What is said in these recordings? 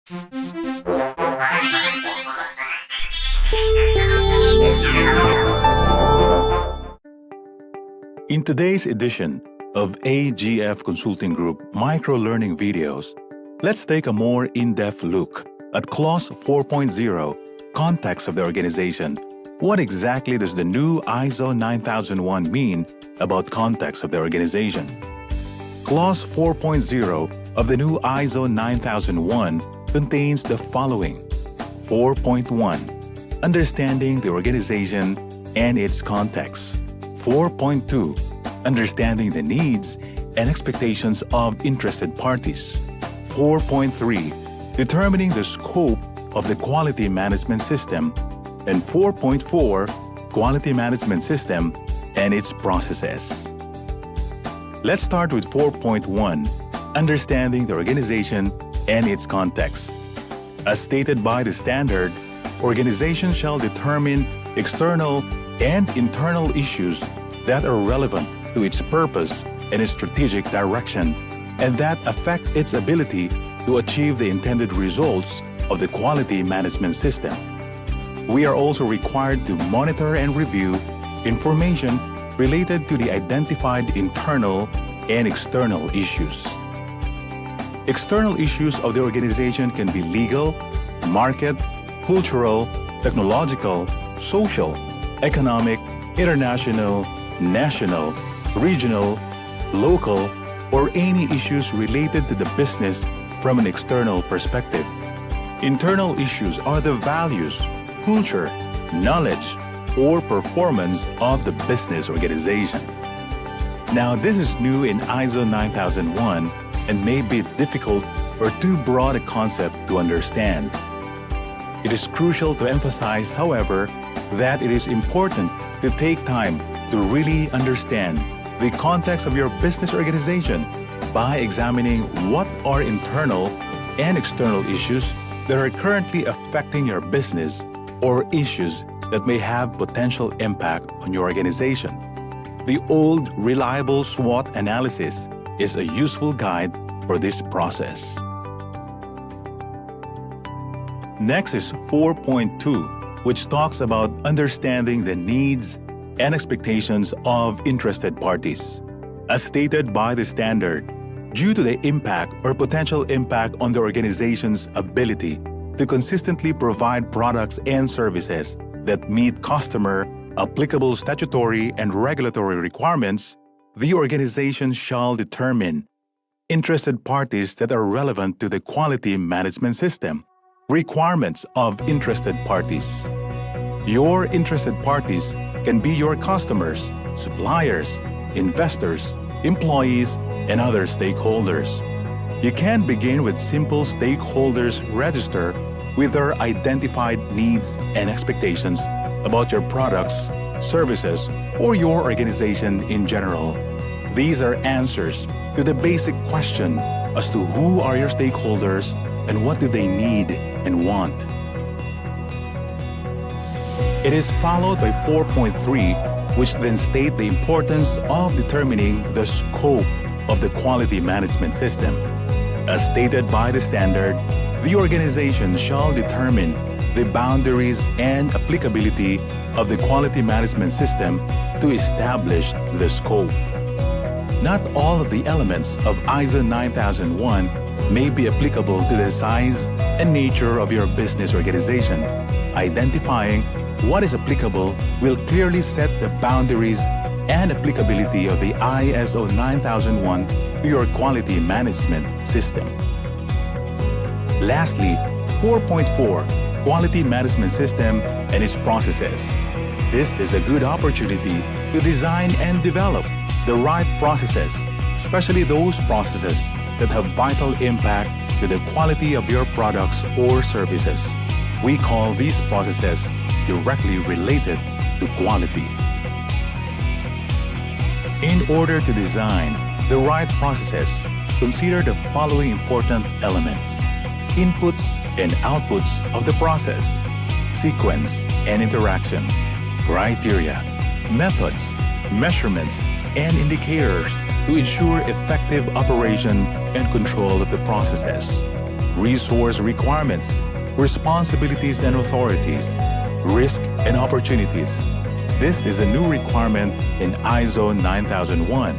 In today's edition of AGF Consulting Group Micro-Learning Videos, let's take a more in-depth look at Clause 4.0, Context of the Organization. What exactly does the new ISO 9001 mean about context of the organization? Clause 4.0 of the new ISO 9001 contains the following. 4.1. Understanding the organization and its context. 4.2. Understanding the needs and expectations of interested parties. 4.3. Determining the scope of the quality management system. And 4.4. Quality management system and its processes. Let's start with 4.1. Understanding the organization and its context. As stated by the standard, organizations shall determine external and internal issues that are relevant to its purpose and its strategic direction, and that affect its ability to achieve the intended results of the quality management system. We are also required to monitor and review information related to the identified internal and external issues. External issues of the organization can be legal, market, cultural, technological, social, economic, international, national, regional, local, or any issues related to the business from an external perspective. Internal issues are the values, culture, knowledge, or performance of the business organization. Now, this is new in ISO 9001 and may be difficult or too broad a concept to understand. It is crucial to emphasize, however, that it is important to take time to really understand the context of your business organization by examining what are internal and external issues that are currently affecting your business or issues that may have potential impact on your organization. The old, reliable SWOT analysis is a useful guide for this process. Next is 4.2, which talks about understanding the needs and expectations of interested parties. As stated by the standard, due to the impact or potential impact on the organization's ability to consistently provide products and services that meet customer, applicable statutory and regulatory requirements, the organization shall determine interested parties that are relevant to the quality management system. Requirements of interested parties. Your interested parties can be your customers, suppliers, investors, employees, and other stakeholders. You can begin with simple stakeholders register with their identified needs and expectations about your products, services, or your organization in general. These are answers to the basic question as to who are your stakeholders and what do they need and want. It is followed by 4.3, which then state the importance of determining the scope of the quality management system. As stated by the standard, the organization shall determine the boundaries and applicability of the quality management system to establish the scope. Not all of the elements of ISO 9001 may be applicable to the size and nature of your business organization. Identifying what is applicable will clearly set the boundaries and applicability of the ISO 9001 to your quality management system. Lastly, 4.4, Quality Management System and its processes. This is a good opportunity to design and develop the right processes, especially those processes that have vital impact to the quality of your products or services. We call these processes directly related to quality. In order to design the right processes, consider the following important elements: inputs and outputs of the process, sequence and interaction, criteria, methods, measurements, and indicators to ensure effective operation and control of the processes. resource requirements, responsibilities and authorities, risk and opportunities. This is a new requirement in ISO 9001.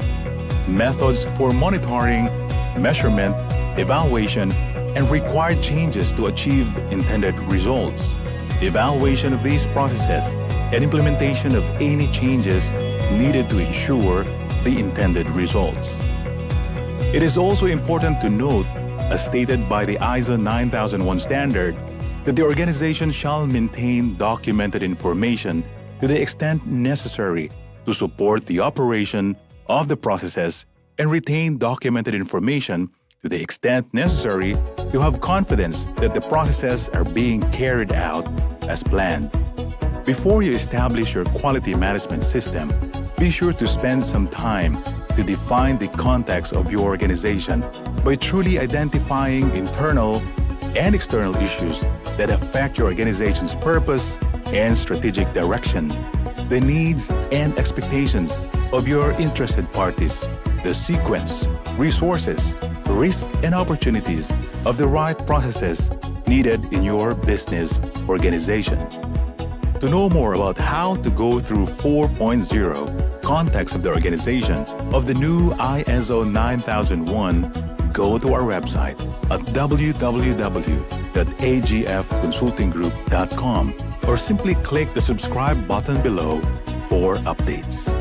Methods for monitoring, measurement, evaluation, and required changes to achieve intended results. Evaluation of these processes and implementation of any changes needed to ensure the intended results. It is also important to note, as stated by the ISO 9001 standard, that the organization shall maintain documented information to the extent necessary to support the operation of the processes and retain documented information to the extent necessary to have confidence that the processes are being carried out as planned. Before you establish your quality management system, be sure to spend some time to define the context of your organization by truly identifying internal and external issues that affect your organization's purpose and strategic direction, the needs and expectations of your interested parties, the sequence, resources, risk, and opportunities of the right processes needed in your business organization. To know more about how to go through 4.0 context of the organization of the new ISO 9001, go to our website at www.agfconsultinggroup.com or simply click the subscribe button below for updates.